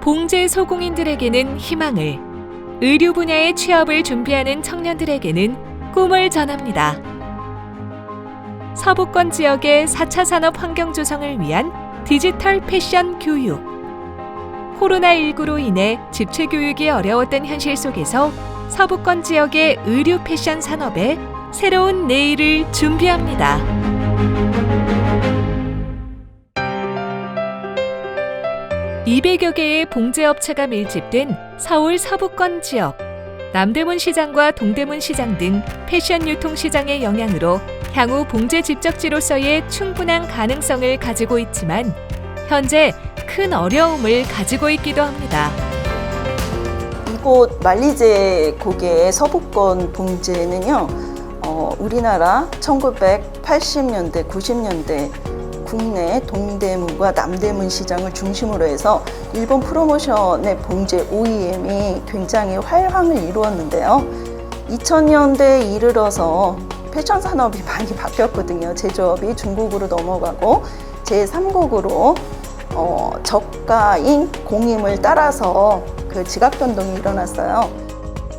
봉제 소공인들에게는 희망을, 의료 분야의 취업을 준비하는 청년들에게는 꿈을 전합니다. 서부권 지역의 4차 산업 환경 조성을 위한 디지털 패션 교육. 코로나19로 인해 집체 교육이 어려웠던 현실 속에서 서부권 지역의 의류 패션 산업에 새로운 내일을 준비합니다. (200여) 개의 봉제업체가 밀집된 서울 서부권 지역. 남대문 시장과 동대문 시장 등 패션 유통 시장의 영향으로 향후 봉제 집적지로서의 충분한 가능성을 가지고 있지만 현재 큰 어려움을 가지고 있기도 합니다. 이곳 만리제 고개의 서부권 봉제는요, 우리나라 1980년대, 90년대 국내 동대문과 남대문 시장을 중심으로 해서 일본 프로모션의 봉제 OEM이 굉장히 활황을 이루었는데요. 2000년대에 이르러서 패션 산업이 많이 바뀌었거든요. 제조업이 중국으로 넘어가고 제3국으로 저가인 공임을 따라서 그 지각 변동이 일어났어요.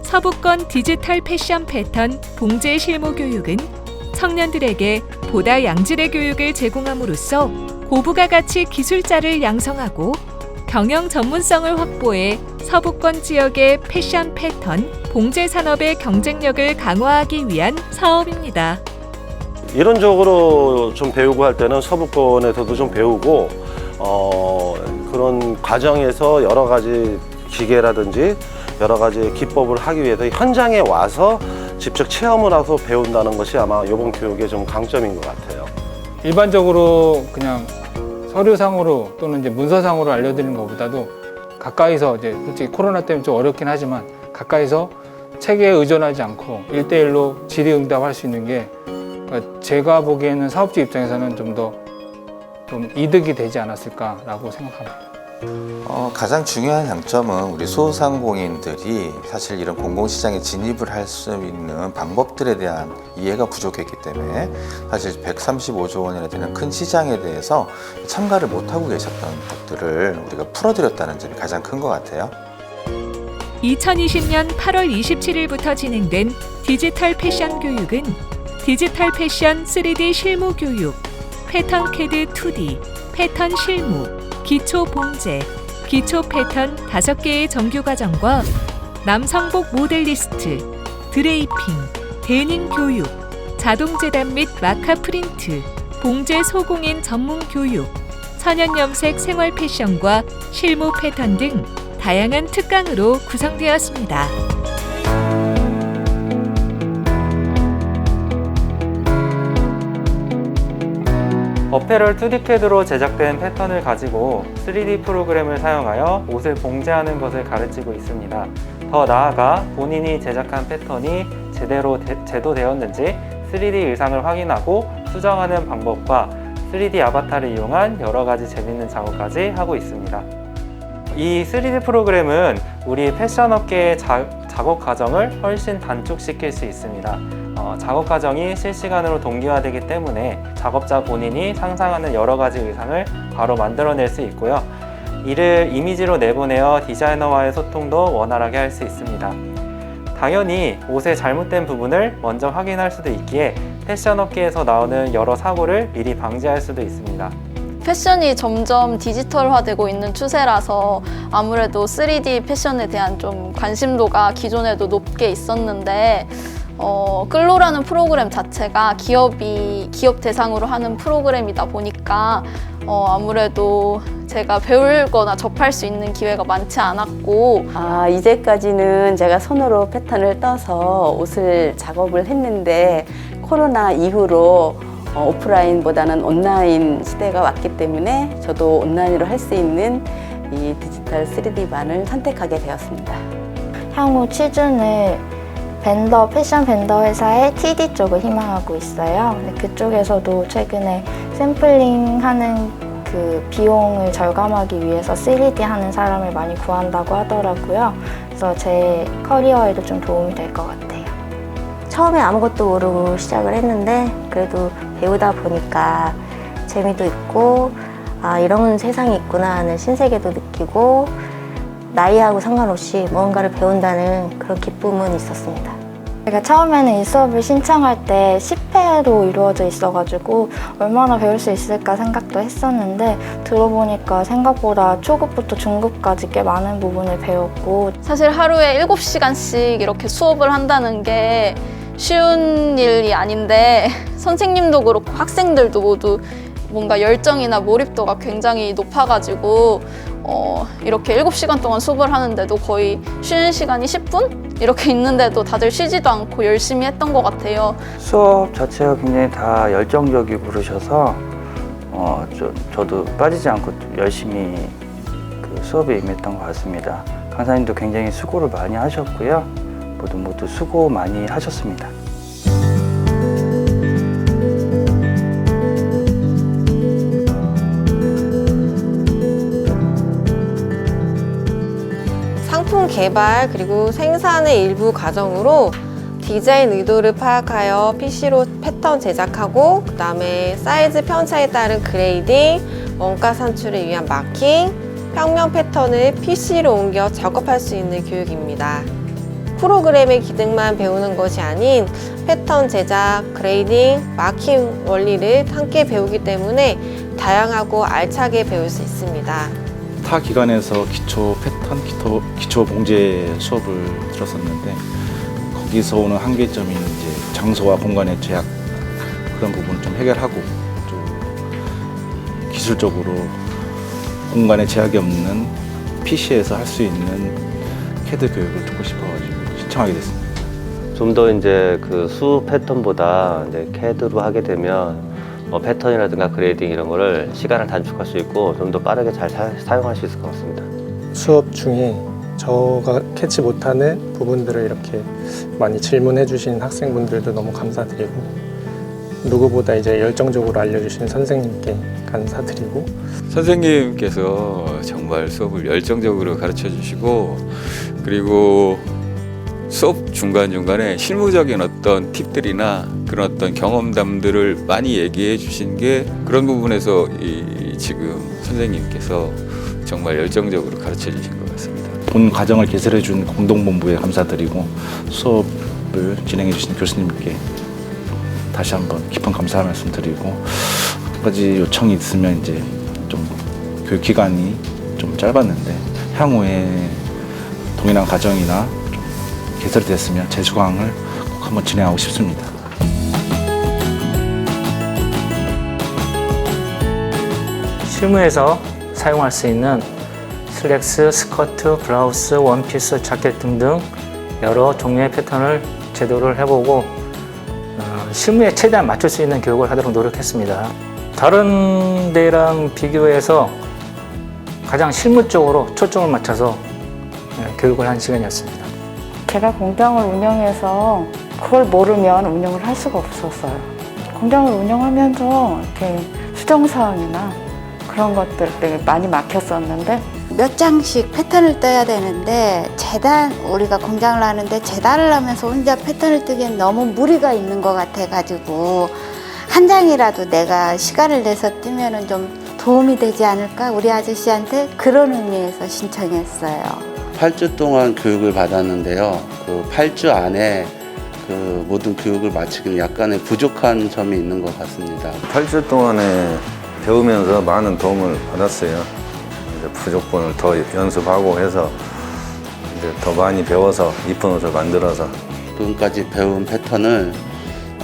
서부권 디지털 패션 패턴 봉제 실무 교육은 청년들에게 보다 양질의 교육을 제공함으로써 고부가 가치 기술자를 양성하고 경영 전문성을 확보해 서부권 지역의 패션 패턴 봉제 산업의 경쟁력을 강화하기 위한 사업입니다. 이론적으로 좀 배우고 할 때는 서부권에서도 좀 배우고 그런 과정에서 여러 가지 기계라든지 여러 가지 기법을 하기 위해서 현장에 와서 직접 체험을 해서 배운다는 것이 아마 이번 교육의 좀 강점인 것 같아요. 일반적으로 그냥 서류상으로 또는 이제 문서상으로 알려드리는 것보다도 가까이서, 이제 솔직히 코로나 때문에 좀 어렵긴 하지만 가까이서 책에 의존하지 않고 1대1로 질의응답할 수 있는 게, 그러니까 제가 보기에는 사업주 입장에서는 좀 더 이득이 되지 않았을까라고 생각합니다. 가장 중요한 장점은 우리 소상공인들이 사실 이런 공공시장에 진입을 할 수 있는 방법들에 대한 이해가 부족했기 때문에 사실 135조 원이나 되는 큰 시장에 대해서 참가를 못하고 계셨던 것들을 우리가 풀어드렸다는 점이 가장 큰 것 같아요. 2020년 8월 27일부터 진행된 디지털 패션 교육은 디지털 패션 3D 실무 교육, 패턴 캐드 2D, 패턴 실무, 기초 봉제, 기초 패턴 5개의 정규 과정과 남성복 모델리스트, 드레이핑, 데님 교육, 자동 재단 및 마카 프린트, 봉제 소공인 전문 교육, 천연 염색 생활 패션과 실무 패턴 등 다양한 특강으로 구성되었습니다. 어페럴 2D CAD로 제작된 패턴을 가지고 3D 프로그램을 사용하여 옷을 봉제하는 것을 가르치고 있습니다. 더 나아가 본인이 제작한 패턴이 제대로 제도되었는지 3D 의상을 확인하고 수정하는 방법과 3D 아바타를 이용한 여러 가지 재밌는 작업까지 하고 있습니다. 이 3D 프로그램은 우리 패션 업계의 작업 과정을 훨씬 단축시킬 수 있습니다. 작업 과정이 실시간으로 동기화되기 때문에 작업자 본인이 상상하는 여러 가지 의상을 바로 만들어낼 수 있고요. 이를 이미지로 내보내어 디자이너와의 소통도 원활하게 할 수 있습니다. 당연히 옷의 잘못된 부분을 먼저 확인할 수도 있기에 패션 업계에서 나오는 여러 사고를 미리 방지할 수도 있습니다. 패션이 점점 디지털화되고 있는 추세라서 아무래도 3D 패션에 대한 좀 관심도가 기존에도 높게 있었는데 끌로라는 프로그램 자체가 기업 대상으로 하는 프로그램이다 보니까 아무래도 제가 배울거나 접할 수 있는 기회가 많지 않았고, 이제까지는 제가 손으로 패턴을 떠서 옷을 작업을 했는데 코로나 이후로 오프라인보다는 온라인 시대가 왔기 때문에 저도 온라인으로 할 수 있는 이 디지털 3D반을 선택하게 되었습니다. 향후 취준을 패션 벤더 회사의 TD 쪽을 희망하고 있어요. 그쪽에서도 최근에 샘플링하는 그 비용을 절감하기 위해서 3D 하는 사람을 많이 구한다고 하더라고요. 그래서 제 커리어에도 좀 도움이 될 것 같아요. 처음에 아무것도 모르고 시작을 했는데 그래도 배우다 보니까 재미도 있고 이런 세상이 있구나 하는 신세계도 느끼고 나이하고 상관없이 무언가를 배운다는 그런 기쁨은 있었습니다. 제가 처음에는 이 수업을 신청할 때 10회로 이루어져 있어가지고 얼마나 배울 수 있을까 생각도 했었는데 들어보니까 생각보다 초급부터 중급까지 꽤 많은 부분을 배웠고 사실 하루에 7시간씩 이렇게 수업을 한다는 게 쉬운 일이 아닌데 선생님도 그렇고 학생들도 모두 뭔가 열정이나 몰입도가 굉장히 높아가지고 이렇게 7시간 동안 수업을 하는데도 거의 쉬는 시간이 10분? 이렇게 있는데도 다들 쉬지도 않고 열심히 했던 것 같아요. 수업 자체가 굉장히 다 열정적이고 그러셔서 저도 빠지지 않고 열심히 그 수업에 임했던 것 같습니다. 강사님도 굉장히 수고를 많이 하셨고요. 모두 수고 많이 하셨습니다. 상품 개발 그리고 생산의 일부 과정으로 디자인 의도를 파악하여 PC로 패턴 제작하고 그 다음에 사이즈 편차에 따른 그레이딩, 원가 산출을 위한 마킹, 평면 패턴을 PC로 옮겨 작업할 수 있는 교육입니다. 프로그램의 기능만 배우는 것이 아닌 패턴 제작, 그레이딩, 마킹 원리를 함께 배우기 때문에 다양하고 알차게 배울 수 있습니다. 타 기관에서 기초 패턴, 기초 봉제 수업을 들었었는데 거기서 오는 한계점이 이제 장소와 공간의 제약 그런 부분을 좀 해결하고 좀 기술적으로 공간에 제약이 없는 PC에서 할 수 있는 CAD 교육을 듣고 싶어가지고 신청하게 됐습니다. 좀 더 이제 그 수 패턴보다 이제 CAD로 하게 되면 패턴이라든가 그레이딩 이런 거를 시간을 단축할 수 있고 좀 더 빠르게 잘 사용할 수 있을 것 같습니다. 수업 중에 저가 캐치 못하는 부분들을 이렇게 많이 질문해 주신 학생분들도 너무 감사드리고 누구보다 이제 열정적으로 알려주신 선생님께 감사드리고 선생님께서 정말 수업을 열정적으로 가르쳐 주시고 그리고 수업 중간중간에 실무적인 어떤 팁들이나 그런 어떤 경험담들을 많이 얘기해 주신 게 그런 부분에서 지금 선생님께서 정말 열정적으로 가르쳐 주신 것 같습니다. 본 과정을 개설해 준 공동본부에 감사드리고 수업을 진행해 주신 교수님께 다시 한번 깊은 감사 말씀 드리고 한 가지 요청이 있으면 이제 좀 교육 기간이 좀 짧았는데 향후에 동일한 과정이나 좀 개설이 됐으면 재수강을 꼭 한번 진행하고 싶습니다. 실무에서 사용할 수 있는 슬랙스, 스커트, 블라우스, 원피스, 자켓 등등 여러 종류의 패턴을 제도를 해보고 실무에 최대한 맞출 수 있는 교육을 하도록 노력했습니다. 다른 데랑 비교해서 가장 실무 쪽으로 초점을 맞춰서 교육을 한 시간이었습니다. 제가 공장을 운영해서 그걸 모르면 운영을 할 수가 없었어요. 공장을 운영하면서 이렇게 수정사항이나 그런 것들 되게 많이 막혔었는데 몇 장씩 패턴을 떠야 되는데 우리가 공장을 하는데 재단을 하면서 혼자 패턴을 뜨기엔 너무 무리가 있는 것 같아가지고 한 장이라도 내가 시간을 내서 뜨면은 좀 도움이 되지 않을까 우리 아저씨한테 그런 의미에서 신청했어요. 8주 동안 교육을 받았는데요. 그 8주 안에 그 모든 교육을 마치기는 약간의 부족한 점이 있는 것 같습니다. 8주 동안에 배우면서 많은 도움을 받았어요. 이제 부족분을 더 연습하고 해서 이제 더 많이 배워서 이쁜 옷을 만들어서 지금까지 배운 패턴을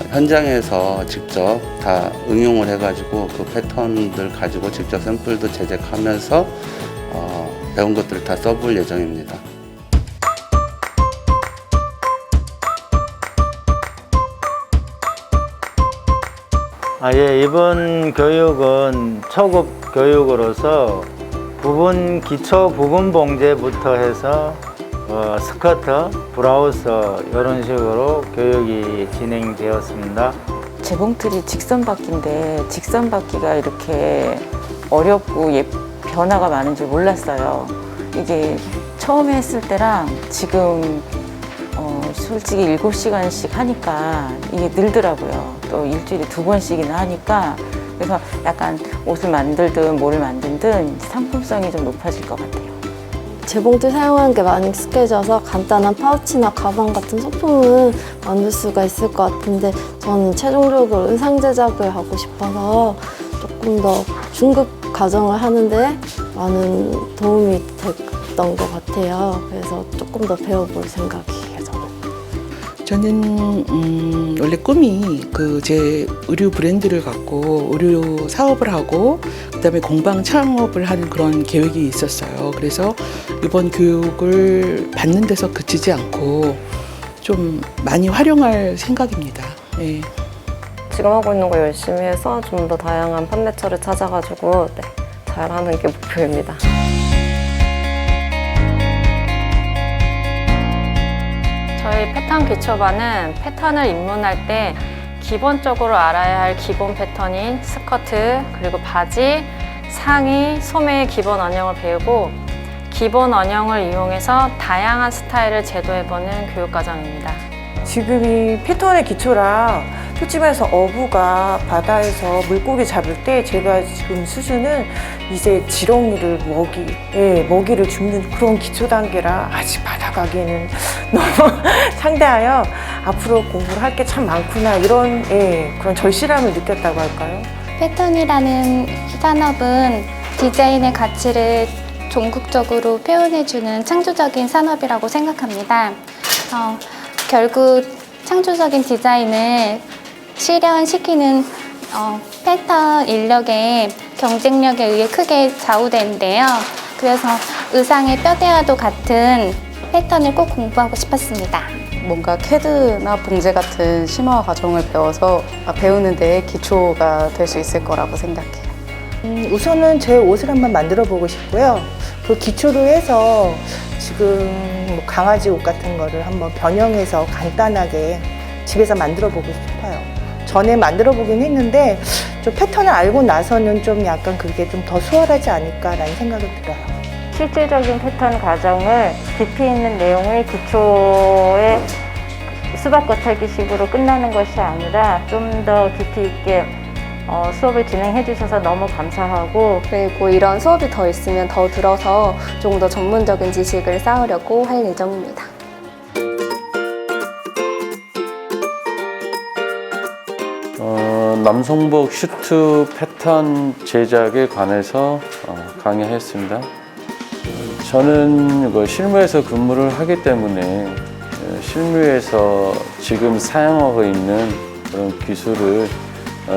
현장에서 직접 다 응용을 해가지고 그 패턴들 가지고 직접 샘플도 제작하면서 배운 것들을 다 써볼 예정입니다. 예, 이번 교육은 초급 교육으로서 기초 부분 봉제부터 해서 스커트, 블라우스 이런 식으로 교육이 진행되었습니다. 재봉틀이 직선바퀴인데 직선바퀴가 이렇게 어렵고 변화가 많은 줄 몰랐어요. 이게 처음에 했을 때랑 지금 솔직히 7시간씩 하니까 이게 늘더라고요. 또 일주일에 2번씩이나 하니까 그래서 약간 옷을 만들든 뭐를 만들든 상품성이 좀 높아질 것 같아요. 재봉틀 사용하는 게 많이 익숙해져서 간단한 파우치나 가방 같은 소품은 만들 수가 있을 것 같은데 저는 최종적으로 의상 제작을 하고 싶어서 조금 더 중급 과정을 하는데 많은 도움이 됐던 것 같아요. 그래서 조금 더 배워볼 생각이에요. 저는 원래 꿈이 제 의류 브랜드를 갖고 의류 사업을 하고 그다음에 공방 창업을 하는 그런 계획이 있었어요. 그래서 이번 교육을 받는 데서 그치지 않고 좀 많이 활용할 생각입니다. 네. 지금 하고 있는 거 열심히 해서 좀 더 다양한 판매처를 찾아가지고 잘하는 게 목표입니다. 저희 패턴 기초반은 패턴을 입문할 때 기본적으로 알아야 할 기본 패턴인 스커트, 그리고 바지, 상의, 소매의 기본 원형을 배우고 기본 원형을 이용해서 다양한 스타일을 제도해보는 교육과정입니다. 지금이 패턴의 기초라 솔직히 말해서 어부가 바다에서 물고기 잡을 때 제가 지금 수준은 이제 지렁이를 먹이를 줍는 그런 기초 단계라 아직 바다 가기에는 너무 상대하여 앞으로 공부를 할 게 참 많구나 이런 그런 절실함을 느꼈다고 할까요? 패턴이라는 산업은 디자인의 가치를 전국적으로 표현해주는 창조적인 산업이라고 생각합니다. 결국 창조적인 디자인을 실현시키는 패턴 인력의 경쟁력에 의해 크게 좌우되는데요. 그래서 의상의 뼈대와도 같은 패턴을 꼭 공부하고 싶었습니다. 뭔가 캐드나 봉제 같은 심화 과정을 배워서 배우는 데 기초가 될 수 있을 거라고 생각해요. 우선은 제 옷을 한번 만들어 보고 싶고요. 그 기초로 해서 지금 뭐 강아지 옷 같은 거를 한번 변형해서 간단하게 집에서 만들어 보고 싶어요. 전에 만들어 보긴 했는데 좀 패턴을 알고 나서는 좀 약간 그게 좀 더 수월하지 않을까라는 생각이 들어요. 실질적인 패턴 과정을 깊이 있는 내용을 기초의 수박 겉핥기식으로 끝나는 것이 아니라 좀 더 깊이 있게 수업을 진행해 주셔서 너무 감사하고, 그리고 이런 수업이 더 있으면 더 들어서 좀 더 전문적인 지식을 쌓으려고 할 예정입니다. 남성복 슈트 패턴 제작에 관해서 강의했습니다. 저는 실무에서 근무를 하기 때문에 실무에서 지금 사용하고 있는 그런 기술을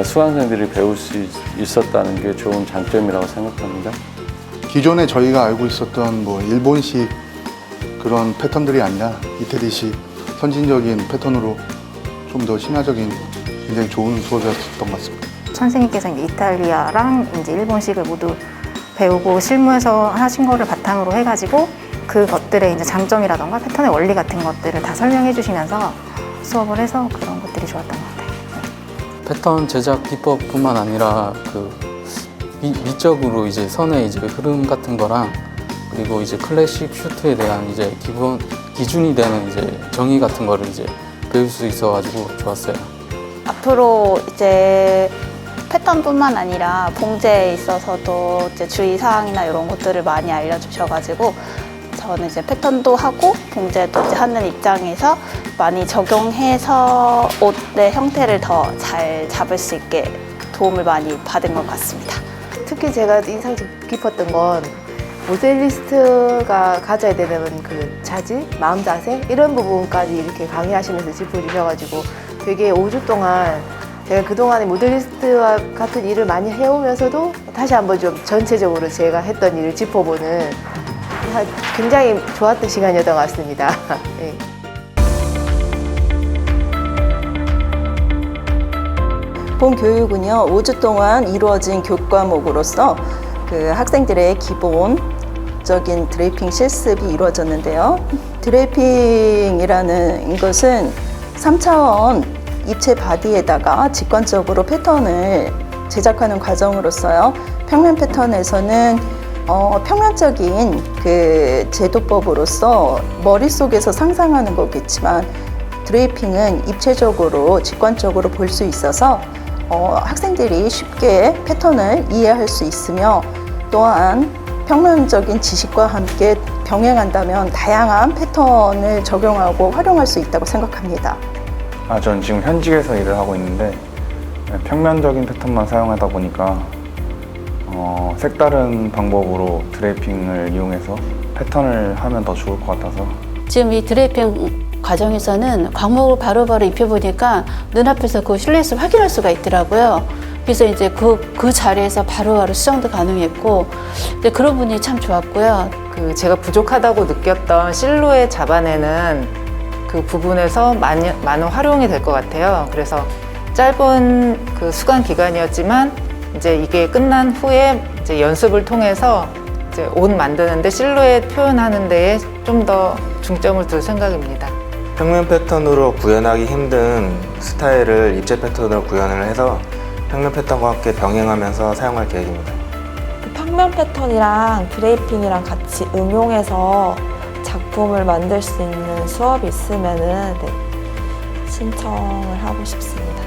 수강생들이 배울 수 있었다는 게 좋은 장점이라고 생각합니다. 기존에 저희가 알고 있었던 일본식 그런 패턴들이 아니라 이태리식 선진적인 패턴으로 좀 더 심화적인 굉장히 좋은 수업이었던 것 같습니다. 선생님께서 이탈리아랑 일본식을 모두 배우고 실무에서 하신 거를 바탕으로 해가지고 그것들의 장점이라던가 패턴의 원리 같은 것들을 다 설명해 주시면서 수업을 해서 그런 것들이 좋았던 것 같아요. 패턴 제작 기법뿐만 아니라 미적으로 선의 흐름 같은 거랑 그리고 클래식 슈트에 대한 기준이 되는 정의 같은 거를 배울 수 있어가지고 좋았어요. 앞으로 패턴뿐만 아니라 봉제에 있어서도 주의사항이나 이런 것들을 많이 알려주셔가지고 저는 패턴도 하고 봉제도 하는 입장에서 많이 적용해서 옷의 형태를 더 잘 잡을 수 있게 도움을 많이 받은 것 같습니다. 특히 제가 인상 깊었던 건 모델리스트가 가져야 되는 그 자질, 마음 자세 이런 부분까지 이렇게 강의하시면서 짚어주셔가지고 되게 5주 동안 제가 그동안에 모델리스트와 같은 일을 많이 해오면서도 다시 한번 좀 전체적으로 제가 했던 일을 짚어보는 굉장히 좋았던 시간이었던 것 같습니다. 네. 본 교육은요 5주 동안 이루어진 교과목으로서 그 학생들의 기본적인 드레이핑 실습이 이루어졌는데요. 드레이핑이라는 것은 3차원 입체 바디에다가 직관적으로 패턴을 제작하는 과정으로서요. 평면 패턴에서는 평면적인 그 제도법으로서 머릿속에서 상상하는 거겠지만 드레이핑은 입체적으로 직관적으로 볼 수 있어서 학생들이 쉽게 패턴을 이해할 수 있으며 또한 평면적인 지식과 함께 병행한다면 다양한 패턴을 적용하고 활용할 수 있다고 생각합니다. 전 지금 현직에서 일을 하고 있는데 평면적인 패턴만 사용하다 보니까 색다른 방법으로 드레이핑을 이용해서 패턴을 하면 더 좋을 것 같아서 지금 이 드레이핑 과정에서는 광목을 바로바로 입혀보니까 눈앞에서 그 실루엣을 확인할 수가 있더라고요. 그래서 이제 그 자리에서 바로바로 수정도 가능했고, 그런 부분이 참 좋았고요. 제가 부족하다고 느꼈던 실루엣 잡아내는 그 부분에서 많은 활용이 될 것 같아요. 그래서 짧은 그 수강 기간이었지만 이제 이게 끝난 후에 이제 연습을 통해서 이제 옷 만드는데 실루엣 표현하는 데에 좀 더 중점을 둘 생각입니다. 평면 패턴으로 구현하기 힘든 스타일을 입체 패턴으로 구현을 해서 평면 패턴과 함께 병행하면서 사용할 계획입니다. 평면 패턴이랑 드레이핑이랑 같이 응용해서 작품을 만들 수 있는 수업이 있으면은 신청을 하고 싶습니다.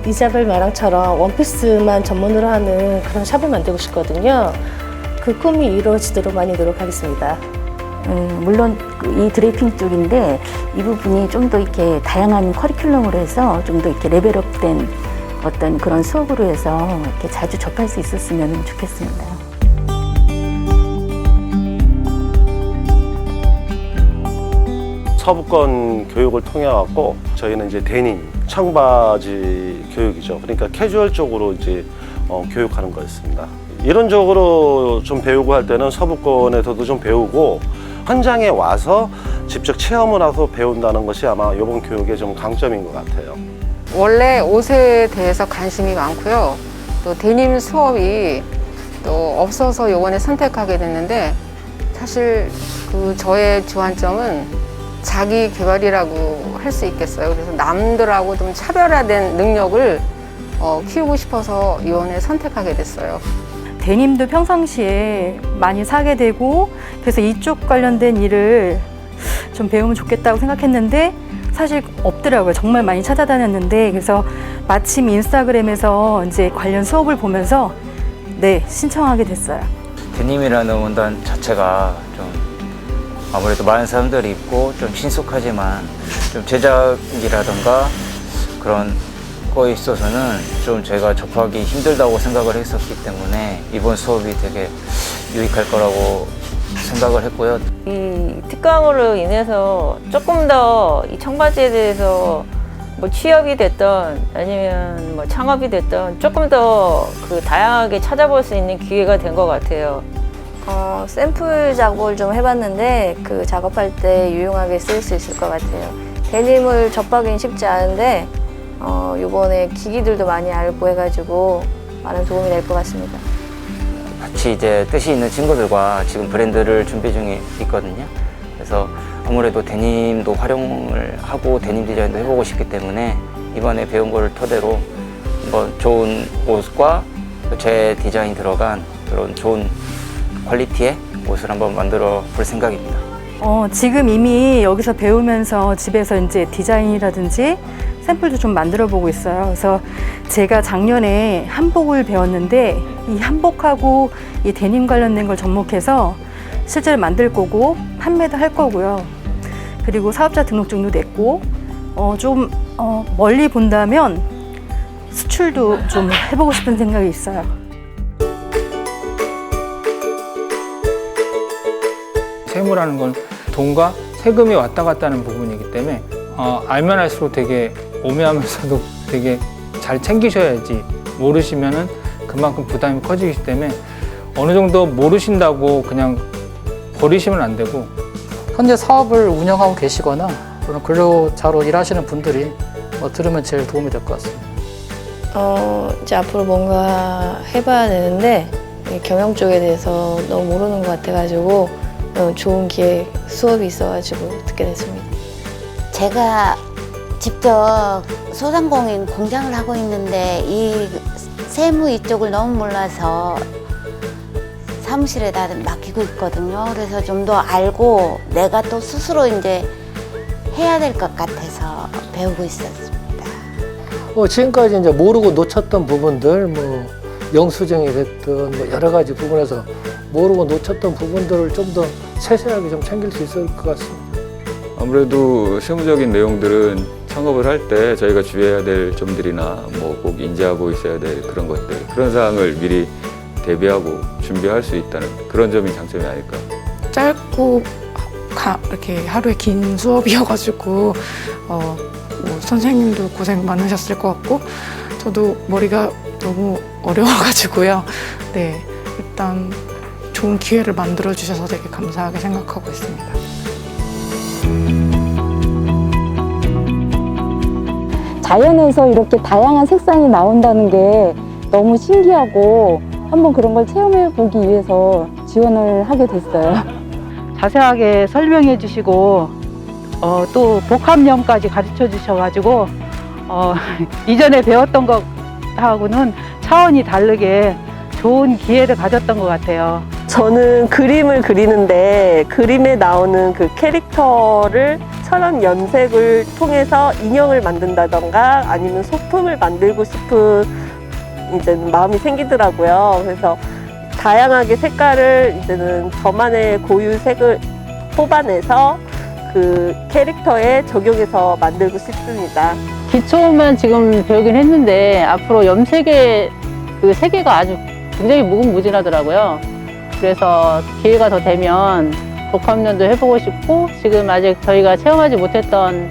이자벨 마랑처럼 원피스만 전문으로 하는 그런 샵을 만들고 싶거든요. 그 꿈이 이루어지도록 많이 노력하겠습니다. 물론 이 드레이핑 쪽인데 이 부분이 좀 더 이렇게 다양한 커리큘럼으로 해서 좀 더 이렇게 레벨업된 어떤 그런 수업으로 해서 이렇게 자주 접할 수 있었으면 좋겠습니다. 서부권 교육을 통해 갖고 저희는 이제 데님, 청바지 교육이죠. 그러니까 캐주얼 쪽으로 이제 교육하는 거였습니다. 이론적으로 좀 배우고 할 때는 서부권에서도 좀 배우고 현장에 와서 직접 체험을 하고 배운다는 것이 아마 이번 교육의 좀 강점인 것 같아요. 원래 옷에 대해서 관심이 많고요. 또 데님 수업이 또 없어서 이번에 선택하게 됐는데 사실 저의 주안점은 자기 개발이라고 할 수 있겠어요. 그래서 남들하고 좀 차별화된 능력을 키우고 싶어서 이번에 선택하게 됐어요. 데님도 평상시에 많이 사게 되고 그래서 이쪽 관련된 일을 좀 배우면 좋겠다고 생각했는데 사실 없더라고요. 정말 많이 찾아다녔는데 그래서 마침 인스타그램에서 이제 관련 수업을 보면서 신청하게 됐어요. 데님이라는 원단 자체가 좀 아무래도 많은 사람들이 입고 좀 친숙하지만 좀 제작이라던가 그런 거에 있어서는 좀 제가 접하기 힘들다고 생각을 했었기 때문에 이번 수업이 되게 유익할 거라고 생각을 했고요. 이 특강으로 인해서 조금 더 이 청바지에 대해서 뭐 취업이 됐던 아니면 뭐 창업이 됐던 조금 더 다양하게 찾아볼 수 있는 기회가 된 것 같아요. 샘플 작업을 좀 해봤는데 그 작업할 때 유용하게 쓸 수 있을 것 같아요. 데님을 접하기는 쉽지 않은데 이번에 기기들도 많이 알고 해가지고 많은 도움이 될 것 같습니다. 같이 이제 뜻이 있는 친구들과 지금 브랜드를 준비 중에 있거든요. 그래서 아무래도 데님도 활용을 하고 데님 디자인도 해보고 싶기 때문에 이번에 배운 걸 토대로 한번 좋은 옷과 제 디자인 들어간 그런 좋은 퀄리티의 옷을 한번 만들어 볼 생각입니다. 지금 이미 여기서 배우면서 집에서 이제 디자인이라든지 샘플도 좀 만들어 보고 있어요. 그래서 제가 작년에 한복을 배웠는데 이 한복하고 이 데님 관련된 걸 접목해서 실제로 만들 거고 판매도 할 거고요. 그리고 사업자 등록증도 냈고 좀 멀리 본다면 수출도 좀 해보고 싶은 생각이 있어요. 세무라는 건 돈과 세금이 왔다 갔다 하는 부분이기 때문에 알면 알수록 되게 오묘하면서도 되게 잘 챙기셔야지 모르시면은 그만큼 부담이 커지기 때문에 어느 정도 모르신다고 그냥 버리시면 안 되고 현재 사업을 운영하고 계시거나 그런 근로자로 일하시는 분들이 들으면 제일 도움이 될 것 같습니다. 이제 앞으로 뭔가 해봐야 되는데 경영 쪽에 대해서 너무 모르는 것 같아가지고 좋은 기회 수업이 있어가지고 듣게 됐습니다. 제가 직접 소상공인 공장을 하고 있는데 이 세무 이쪽을 너무 몰라서 사무실에다 맡기고 있거든요. 그래서 좀 더 알고 내가 또 스스로 이제 해야 될 것 같아서 배우고 있었습니다. 지금까지 이제 모르고 놓쳤던 부분들, 영수증이 됐든 여러 가지 부분에서 모르고 놓쳤던 부분들을 좀 더 세세하게 좀 챙길 수 있을 것 같습니다. 아무래도 실무적인 내용들은 창업을 할 때 저희가 주의해야 될 점들이나 뭐 꼭 인지하고 있어야 될 그런 것들, 그런 사항을 미리 대비하고 준비할 수 있다는 그런 점이 장점이 아닐까. 짧고 이렇게 하루에 긴 수업이어가지고 뭐 선생님도 고생 많으셨을 것 같고 저도 머리가 너무 어려워가지고요. 네, 일단 좋은 기회를 만들어 주셔서 되게 감사하게 생각하고 있습니다. 자연에서 이렇게 다양한 색상이 나온다는 게 너무 신기하고 한번 그런 걸 체험해 보기 위해서 지원을 하게 됐어요. 자세하게 설명해 주시고 또 복합염까지 가르쳐 주셔가지고 이전에 배웠던 것하고는 차원이 다르게 좋은 기회를 가졌던 것 같아요. 저는 그림을 그리는데 그림에 나오는 그 캐릭터를 천연 염색을 통해서 인형을 만든다던가 아니면 소품을 만들고 싶은 이제 마음이 생기더라고요. 그래서 다양하게 색깔을 이제는 저만의 고유 색을 뽑아내서 그 캐릭터에 적용해서 만들고 싶습니다. 기초만 지금 배우긴 했는데 앞으로 염색의 그 세계가 아주 굉장히 무궁무진하더라고요. 그래서 기회가 더 되면 복합염도 해보고 싶고 지금 아직 저희가 체험하지 못했던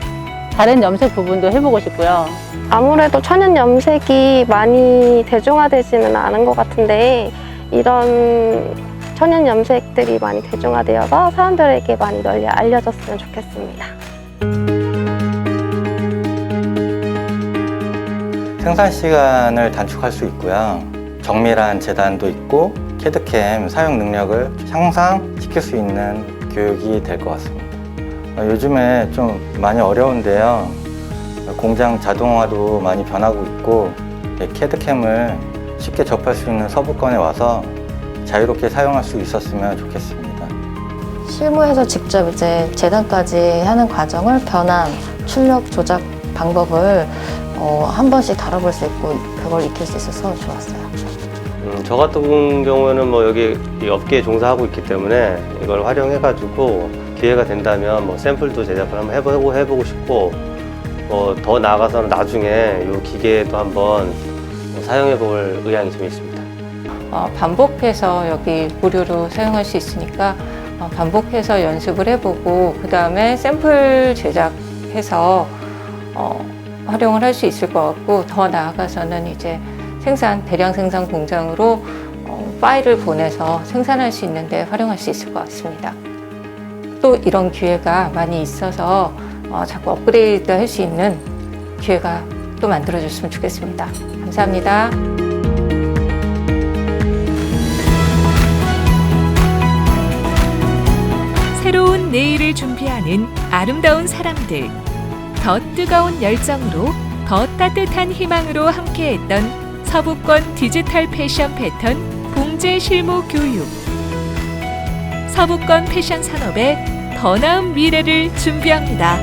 다른 염색 부분도 해보고 싶고요. 아무래도 천연 염색이 많이 대중화되지는 않은 것 같은데 이런 천연 염색들이 많이 대중화되어서 사람들에게 많이 널리 알려졌으면 좋겠습니다. 생산 시간을 단축할 수 있고요. 정밀한 재단도 있고 캐드캠 사용 능력을 향상시킬 수 있는 교육이 될 것 같습니다. 요즘에 좀 많이 어려운데요. 공장 자동화도 많이 변하고 있고 캐드캠을 쉽게 접할 수 있는 서부권에 와서 자유롭게 사용할 수 있었으면 좋겠습니다. 실무에서 직접 이제 재단까지 하는 과정을 변환, 출력 조작 방법을 한 번씩 다뤄볼 수 있고 그걸 익힐 수 있어서 좋았어요. 저 같은 경우에는 뭐 여기 이 업계에 종사하고 있기 때문에 이걸 활용해가지고 기회가 된다면 뭐 샘플도 제작을 한번 해보고 싶고 더 나아가서는 나중에 이 기계도 한번 사용해볼 의향이 좀 있습니다. 반복해서 여기 무료로 사용할 수 있으니까 반복해서 연습을 해보고 그 다음에 샘플 제작해서 활용을 할 수 있을 것 같고 더 나아가서는 이제 대량 생산 공장으로 파일을 보내서 생산할 수 있는데 활용할 수 있을 것 같습니다. 또 이런 기회가 많이 있어서 자꾸 업그레이드 할 수 있는 기회가 또 만들어줬으면 좋겠습니다. 감사합니다. 새로운 내일을 준비하는 아름다운 사람들. 더 뜨거운 열정으로 더 따뜻한 희망으로 함께했던 서부권 디지털 패션 패턴 봉제 실무 교육. 서부권 패션 산업의 더 나은 미래를 준비합니다.